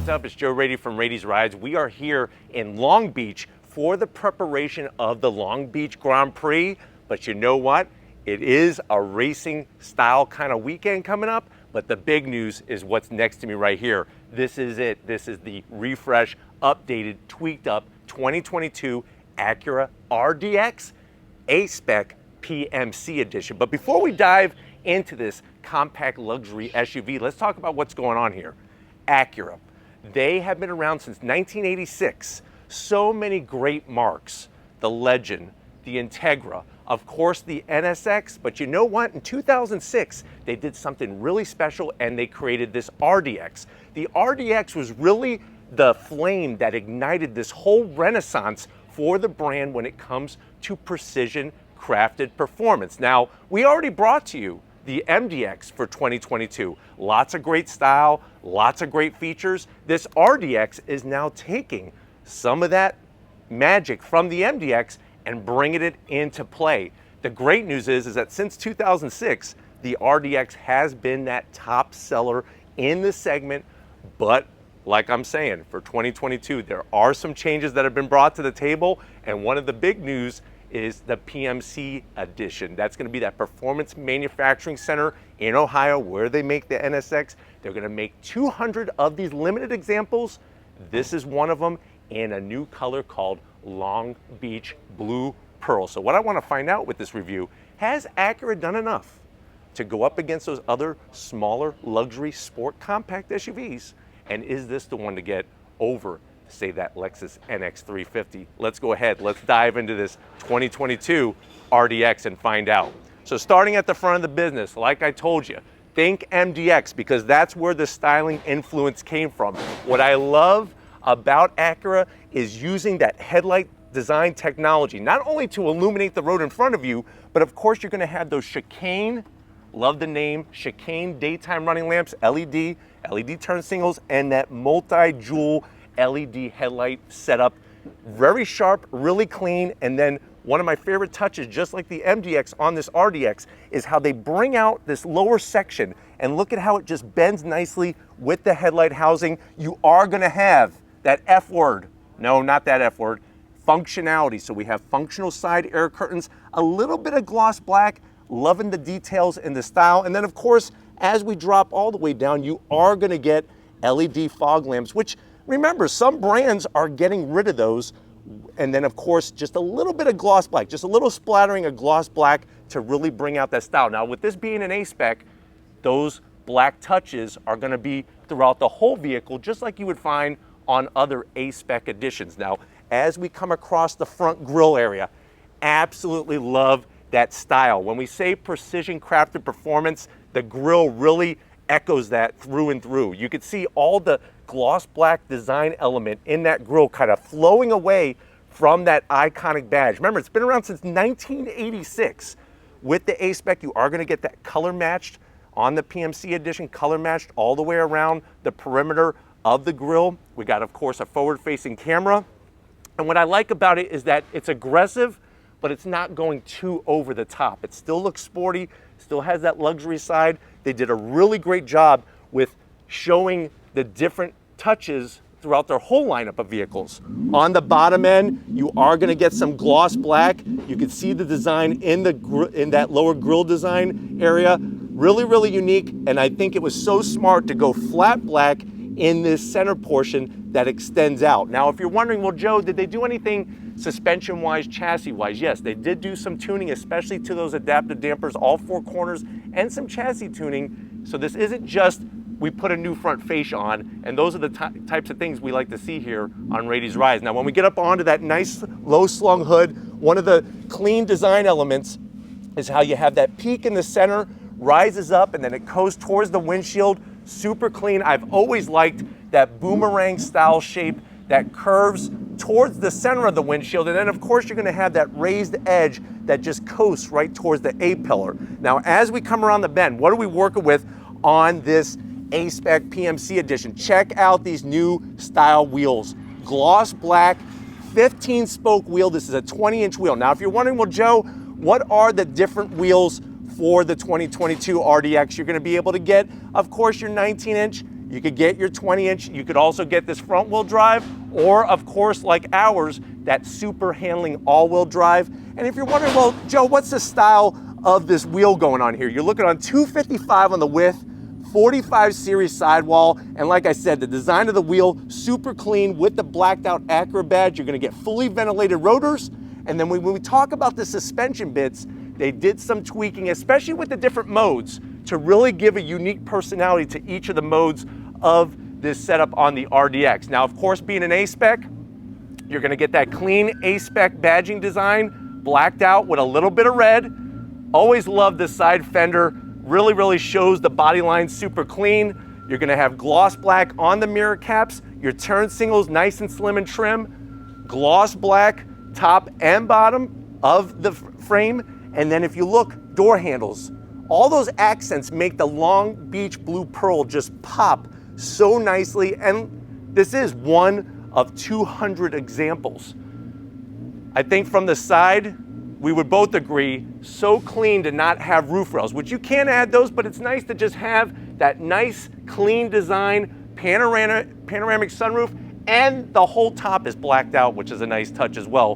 what's up? It's Joe Raiti from Raiti's Rides. We are here in Long Beach for the preparation of the Long Beach Grand Prix. But you know what? It is a racing style kind of weekend coming up. But the big news is what's next to me right here. This is it. This is the refresh, updated, tweaked up 2022 Acura RDX A-Spec PMC edition. But before we dive into this compact luxury SUV, let's talk about what's going on here. Acura. They have been around since 1986. So many great marks. The Legend, the Integra, of course the NSX, but you know what? In 2006, they did something really special and they created this RDX. The RDX was really the flame that ignited this whole renaissance for the brand when it comes to precision crafted performance. Now, we already brought to you the MDX for 2022. Lots of great style, lots of great features. This RDX is now taking some of that magic from the MDX and bringing it into play. The great news is that since 2006, the RDX has been that top seller in the segment, but like I'm saying, for 2022, there are some changes that have been brought to the table, and one of the big news is the PMC edition. That's going to be that Performance Manufacturing Center in Ohio where they make the NSX. They're going to make 200 of these limited examples. This is one of them in a new color called Long Beach Blue Pearl. So what I want to find out with this review, has Acura done enough to go up against those other smaller luxury sport compact SUVs? And is this the one to get over, say, that Lexus NX 350? Let's go ahead, let's dive into this 2022 RDX and find out. So starting at the front of the business, like I told you, think MDX because that's where the styling influence came from. What I love about Acura is using that headlight design technology, not only to illuminate the road in front of you, but of course you're gonna have those chicane, love the name, chicane daytime running lamps, LED turn signals, and that multi-jewel LED headlight setup. Very sharp, really clean, and then one of my favorite touches, just like the MDX on this RDX, is how they bring out this lower section and look at how it just bends nicely with the headlight housing. You are gonna have that F word, no, not that F word, functionality. So we have functional side air curtains, a little bit of gloss black, loving the details and the style. And then of course, as we drop all the way down, you are gonna get LED fog lamps, which remember, some brands are getting rid of those. And then of course, just a little bit of gloss black, just a little splattering of gloss black to really bring out that style. Now with this being an A-Spec, those black touches are gonna be throughout the whole vehicle, just like you would find on other A-Spec editions. Now, as we come across the front grille area, absolutely love that style. When we say precision crafted performance, the grille really echoes that through and through. You can see all the gloss black design element in that grille kind of flowing away from that iconic badge. Remember, it's been around since 1986. With the A-Spec, you are gonna get that color matched on the PMC edition, color matched all the way around the perimeter of the grille. We got, of course, a forward-facing camera. And what I like about it is that it's aggressive, but it's not going too over the top. It still looks sporty, still has that luxury side. They did a really great job with showing the different touches throughout their whole lineup of vehicles. On the bottom end, you are gonna get some gloss black. You can see the design in that lower grille design area. Really, really unique, and I think it was so smart to go flat black in this center portion that extends out. Now, if you're wondering, well, Joe, did they do anything suspension-wise, chassis-wise? Yes, they did do some tuning, especially to those adaptive dampers, all four corners, and some chassis tuning. So this isn't just we put a new front fascia on, and those are the types of things we like to see here on Raiti's Rides. Now, when we get up onto that nice low-slung hood, one of the clean design elements is how you have that peak in the center, rises up, and then it goes towards the windshield. Super clean. I've always liked that boomerang style shape that curves towards the center of the windshield. And then of course you're gonna have that raised edge that just coasts right towards the A-pillar. Now, as we come around the bend, what are we working with on this A-Spec PMC edition? Check out these new style wheels. Gloss black, 15 spoke wheel. This is a 20-inch wheel. Now, if you're wondering, well, Joe, what are the different wheels for the 2022 RDX? You're gonna be able to get, of course, your 19-inch You could get your 20-inch, you could also get this front wheel drive, or of course, like ours, that super handling all-wheel drive. And if you're wondering, well, Joe, what's the style of this wheel going on here? You're looking on 255 on the width, 45 series sidewall, and like I said, the design of the wheel, super clean with the blacked out Acura badge. You're gonna get fully ventilated rotors. And then when we talk about the suspension bits, they did some tweaking, especially with the different modes, to really give a unique personality to each of the modes of this setup on the RDX. Now, of course, being an A-Spec, you're gonna get that clean A-Spec badging design, blacked out with a little bit of red. Always love this side fender. Really shows the body line super clean. You're gonna have gloss black on the mirror caps. Your turn signals nice and slim and trim. Gloss black top and bottom of the frame. And then if you look, door handles. All those accents make the Long Beach Blue Pearl just pop so nicely. And this is one of 200 examples. I think from the side, we would both agree, so clean to not have roof rails, which you can add those, but it's nice to just have that nice, clean design, panoramic sunroof, and the whole top is blacked out, which is a nice touch as well,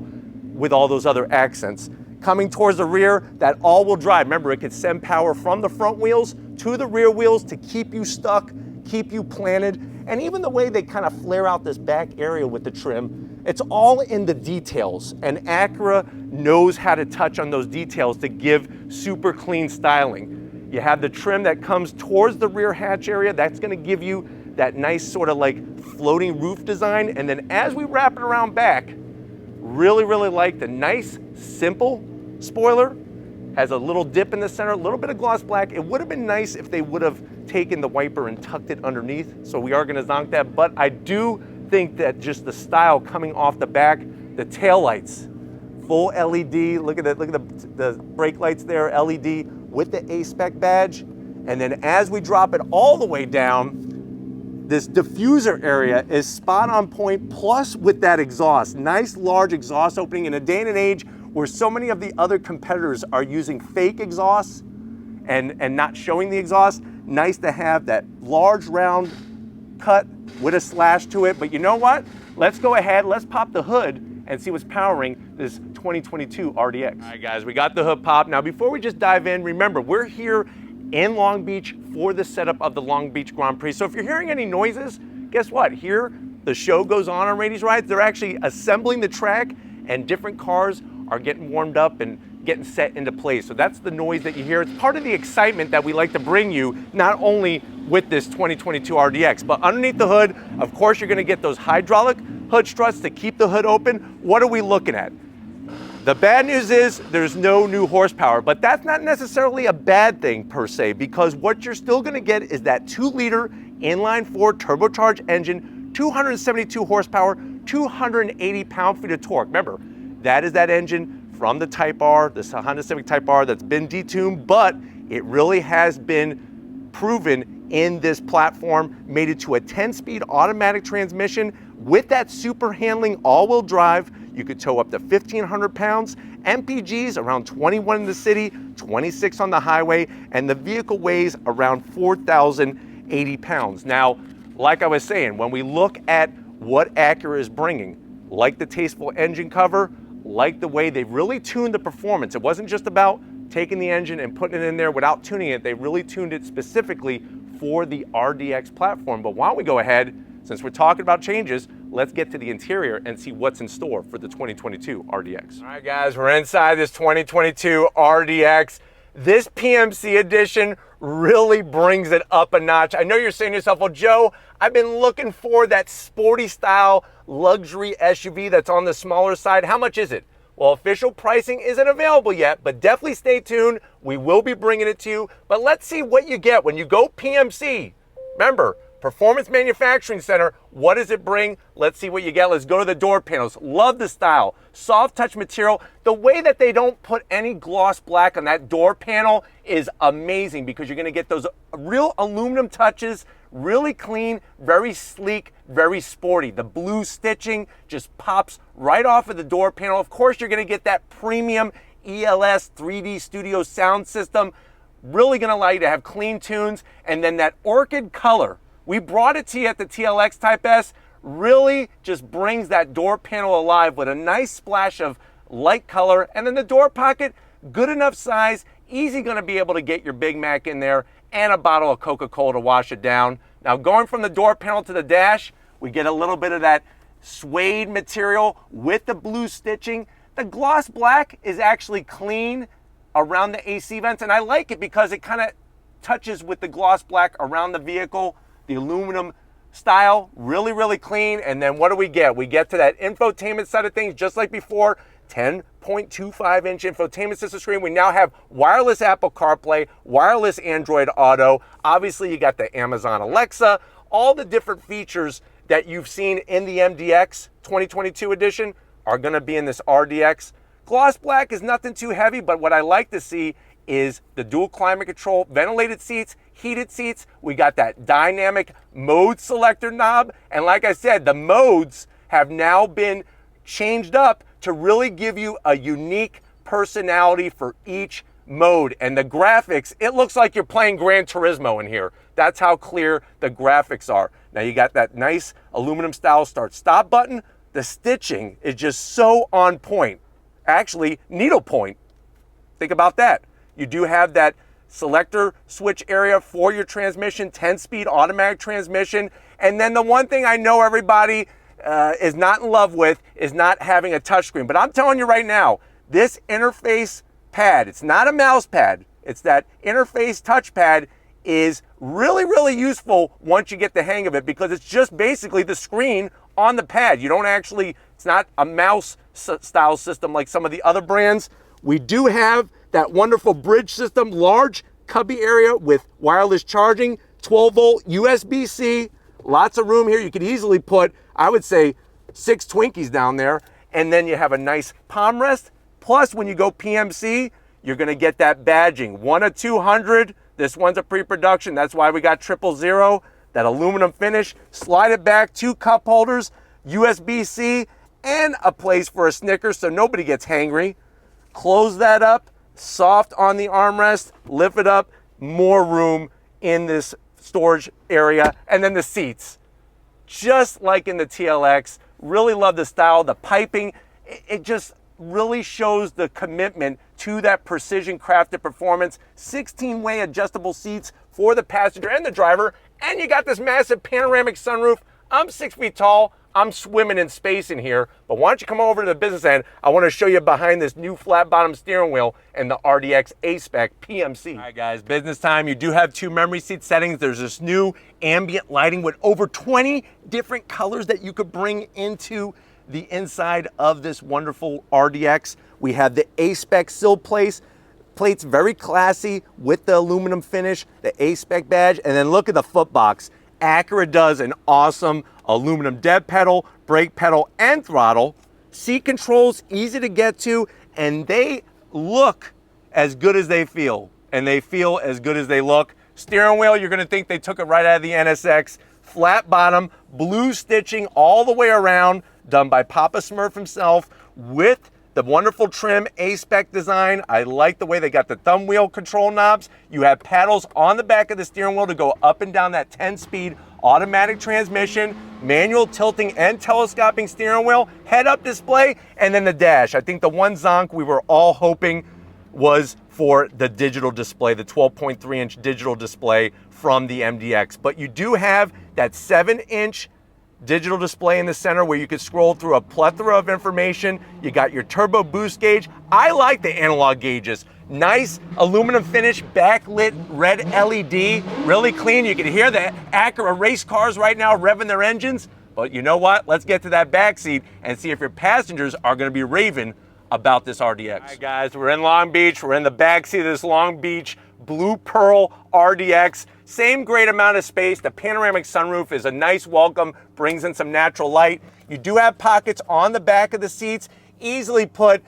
with all those other accents. Coming towards the rear, that all-wheel drive. Remember, it could send power from the front wheels to the rear wheels to keep you stuck, keep you planted, and even the way they kind of flare out this back area with the trim, it's all in the details, and Acura knows how to touch on those details to give super clean styling. You have the trim that comes towards the rear hatch area. That's gonna give you that nice sort of like floating roof design. And then as we wrap it around back, really like the nice, simple spoiler. Has a little dip in the center, a little bit of gloss black. It would have been nice if they would have taken the wiper and tucked it underneath. So we are gonna zonk that, but I do think that just the style coming off the back, the tail lights, full LED, look at the brake lights there, LED with the A-Spec badge. And then as we drop it all the way down, this diffuser area is spot on point, plus with that exhaust, nice large exhaust opening in a day and an age where so many of the other competitors are using fake exhausts and not showing the exhaust. Nice to have that large round cut with a slash to it. But you know what? Let's go ahead, let's pop the hood and see what's powering this 2022 RDX. All right, guys, we got the hood popped. Now, before we just dive in, remember, we're here in Long Beach for the setup of the Long Beach Grand Prix. So if you're hearing any noises, guess what? Here, the show goes on Raiti's Rides. They're actually assembling the track, and different cars are getting warmed up and getting set into place. So that's the noise that you hear. It's part of the excitement that we like to bring you, not only with this 2022 RDX, but underneath the hood, of course, you're gonna get those hydraulic hood struts to keep the hood open. What are we looking at? The bad news is there's no new horsepower, but that's not necessarily a bad thing per se, because what you're still gonna get is that 2-liter inline-4 turbocharged engine, 272 horsepower, 280 pound-feet of torque. Remember, that is that engine from the Type R, this Honda Civic Type R that's been detuned, but it really has been proven in this platform, made it to a 10-speed automatic transmission with that super handling all-wheel drive. You could tow up to 1,500 pounds, MPGs around 21 in the city, 26 on the highway, and the vehicle weighs around 4,080 pounds. Now, like I was saying, when we look at what Acura is bringing, like the tasteful engine cover, like the way they've really tuned the performance. It wasn't just about taking the engine and putting it in there without tuning it. They really tuned it specifically for the RDX platform. But why don't we go ahead, since we're talking about changes, let's get to the interior and see what's in store for the 2022 RDX. All right, guys, we're inside this 2022 RDX. This PMC edition really brings it up a notch. I know you're saying to yourself, well, Joe, I've been looking for that sporty style luxury SUV that's on the smaller side. How much is it? Well, official pricing isn't available yet, but definitely stay tuned. We will be bringing it to you. But let's see what you get when you go PMC. Remember, Performance Manufacturing Center, what does it bring? Let's see what you get. Let's go to the door panels. Love the style. Soft touch material. The way that they don't put any gloss black on that door panel is amazing, because you're gonna get those real aluminum touches, really clean, very sleek, very sporty. The blue stitching just pops right off of the door panel. Of course, you're gonna get that premium ELS 3D Studio sound system. Really gonna allow you to have clean tunes. And then that orchid color We brought it to you at the TLX Type S. Really just brings that door panel alive with a nice splash of light color. And then the door pocket, good enough size, easy gonna be able to get your Big Mac in there and a bottle of Coca-Cola to wash it down. Now going from the door panel to the dash, we get a little bit of that suede material with the blue stitching. The gloss black is actually clean around the AC vents, and I like it because it kind of touches with the gloss black around the vehicle. The aluminum style, really, really clean. And then what do we get? We get to that infotainment side of things, just like before, 10.25-inch infotainment system screen. We now have wireless Apple CarPlay, wireless Android Auto. Obviously, you got the Amazon Alexa, all the different features that you've seen in the MDX 2022 edition are gonna be in this RDX. Gloss black is nothing too heavy, but what I like to see is the dual climate control, ventilated seats, heated seats. We got that dynamic mode selector knob. And like I said, the modes have now been changed up to really give you a unique personality for each mode. And the graphics, it looks like you're playing Gran Turismo in here. That's how clear the graphics are. Now you got that nice aluminum style start stop button. The stitching is just so on point. Actually, needle point. Think about that. You do have that selector switch area for your transmission, 10-speed automatic transmission. And then the one thing I know everybody is not in love with is not having a touchscreen. But I'm telling you right now, this interface pad, it's not a mouse pad, it's that interface touchpad, is really, really useful once you get the hang of it, because it's just basically the screen on the pad. You don't actually, it's not a mouse style system like some of the other brands. We do have that wonderful bridge system, large cubby area with wireless charging, 12-volt USB-C, lots of room here. You could easily put, I would say, 6 Twinkies down there, and then you have a nice palm rest. Plus, when you go PMC, you're gonna get that badging, 1 of 200. This one's a pre-production, that's why we got 000, that aluminum finish. Slide it back, 2 cup holders, USB-C, and a place for a Snickers so nobody gets hangry. Close that up, soft on the armrest, lift it up, more room in this storage area. And then the seats, just like in the TLX. Really love the style, the piping. It just really shows the commitment to that precision crafted performance. 16-way adjustable seats for the passenger and the driver. And you got this massive panoramic sunroof. I'm 6 feet tall. I'm swimming in space in here, but why don't you come over to the business end? I want to show you behind this new flat bottom steering wheel and the RDX A-Spec PMC. All right guys, business time. You do have 2 memory seat settings. There's this new ambient lighting with over 20 different colors that you could bring into the inside of this wonderful RDX. We have the A-Spec sill plates, very classy with the aluminum finish, the A-Spec badge, and then look at the foot box. Acura does an awesome aluminum dead pedal, brake pedal, and throttle. Seat controls, easy to get to, and they look as good as they feel, and they feel as good as they look. Steering wheel, you're gonna think they took it right out of the NSX. Flat bottom, blue stitching all the way around, done by Papa Smurf himself, with the wonderful trim A-Spec design. I like the way they got the thumb wheel control knobs. You have paddles on the back of the steering wheel to go up and down that 10-speed automatic transmission, manual tilting and telescoping steering wheel, head-up display, and then the dash. I think the one zonk we were all hoping was for the digital display, the 12.3-inch digital display from the MDX. But you do have that 7-inch digital display in the center where you can scroll through a plethora of information. You got your turbo boost gauge. I like the analog gauges. Nice aluminum finish, backlit red LED, really clean. You can hear the Acura race cars right now revving their engines. But you know what? Let's get to that back seat and see if your passengers are gonna be raving about this RDX. All right guys, we're in Long Beach. We're in the back seat of this Long Beach Blue Pearl RDX. Same great amount of space. The panoramic sunroof is a nice welcome, brings in some natural light. You do have pockets on the back of the seats. Easily put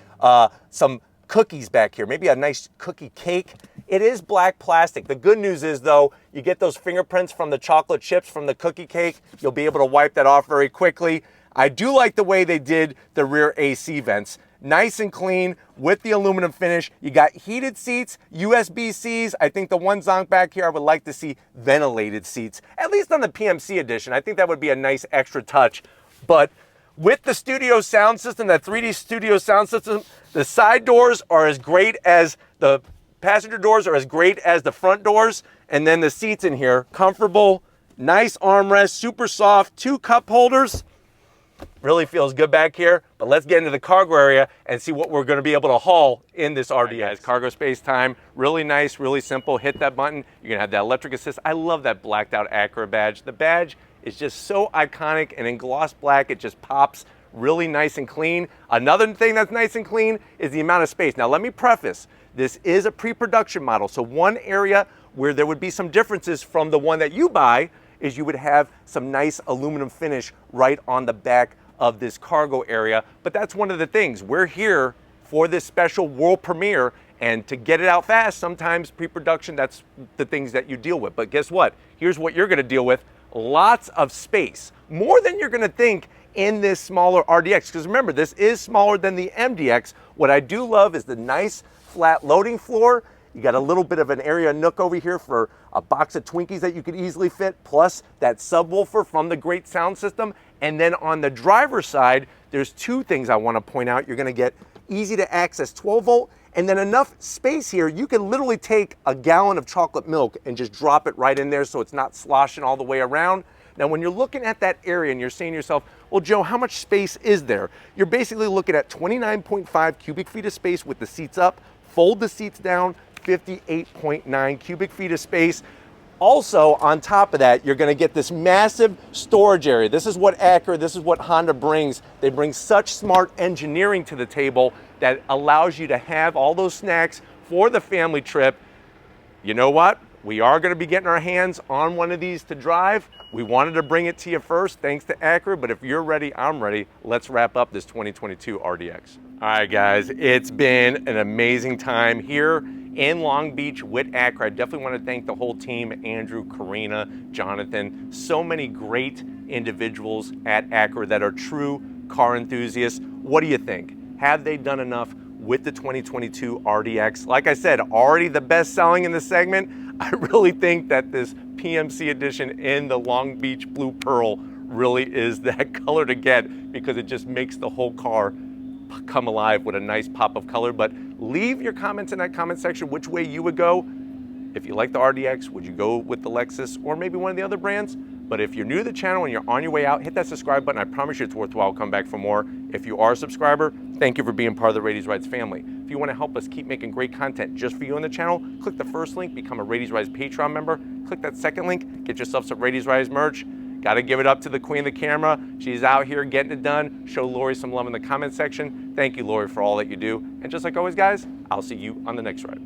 some cookies back here, maybe a nice cookie cake. It is black plastic. The good news is though, you get those fingerprints from the chocolate chips from the cookie cake. You'll be able to wipe that off very quickly. I do like the way they did the rear AC vents. nice and clean with the aluminum finish. You got heated seats, USB-Cs. I think the one zonk back here, I would like to see ventilated seats, at least on the PMC edition. I think that would be a nice extra touch. But with the studio sound system, that 3D studio sound system, the side doors are as great as the passenger doors are as great as the front doors. And then the seats in here, comfortable, nice armrest, super soft, 2 cup holders. Really feels good back here, but let's get into the cargo area and see what we're going to be able to haul in this RDX. Right, cargo space time, really nice, really simple. Hit that button, you're going to have that electric assist. I love that blacked out Acura badge. The badge is just so iconic, and in gloss black, it just pops really nice and clean. Another thing that's nice and clean is the amount of space. Now, let me preface, this is a pre-production model, so one area where there would be some differences from the one that you buy is you would have some nice aluminum finish right on the back of this cargo area. But that's one of the things. We're here for this special world premiere, and to get it out fast, sometimes pre-production, that's the things that you deal with. But guess what? Here's what you're gonna deal with. Lots of space, more than you're gonna think in this smaller RDX. Because remember, this is smaller than the MDX. What I do love is the nice flat loading floor. You got a little bit of an area nook over here for a box of Twinkies that you could easily fit, plus that subwoofer from the great sound system. And then on the driver's side, there's 2 things I want to point out. You're going to get easy to access 12 volt, and then enough space here, you can literally take a gallon of chocolate milk and just drop it right in there so it's not sloshing all the way around. Now, when you're looking at that area and you're saying to yourself, well, Joe, how much space is there? You're basically looking at 29.5 cubic feet of space with the seats up. Fold the seats down, 58.9 cubic feet of space. Also, on top of that, you're gonna get this massive storage area. This is what Acura, this is what Honda brings. They bring such smart engineering to the table that allows you to have all those snacks for the family trip. You know what? We are gonna be getting our hands on one of these to drive. We wanted to bring it to you first, thanks to Acura, but if you're ready, I'm ready. Let's wrap up this 2022 RDX. All right, guys, it's been an amazing time here in Long Beach with Acura. I definitely want to thank the whole team, Andrew, Karina, Jonathan, so many great individuals at Acura that are true car enthusiasts. What do you think? Have they done enough with the 2022 RDX? Like I said, already the best selling in the segment. I really think that this PMC edition in the Long Beach Blue Pearl really is that color to get, because it just makes the whole car come alive with a nice pop of color. But leave your comments in that comment section which way you would go. If you like the RDX, would you go with the Lexus or maybe one of the other brands? But if you're new to the channel and you're on your way out, hit that subscribe button. I promise you it's worthwhile. Come back for more. If you are a subscriber, thank you for being part of the Raity's Rides family. If you want to help us keep making great content just for you on the channel, click the first link, become a Raity's Rides Patreon member. Click that second link, get yourself some Raity's Rides merch. Got to give it up to the queen of the camera. She's out here getting it done. Show Lori some love in the comment section. Thank you, Lori, for all that you do. And just like always, guys, I'll see you on the next ride.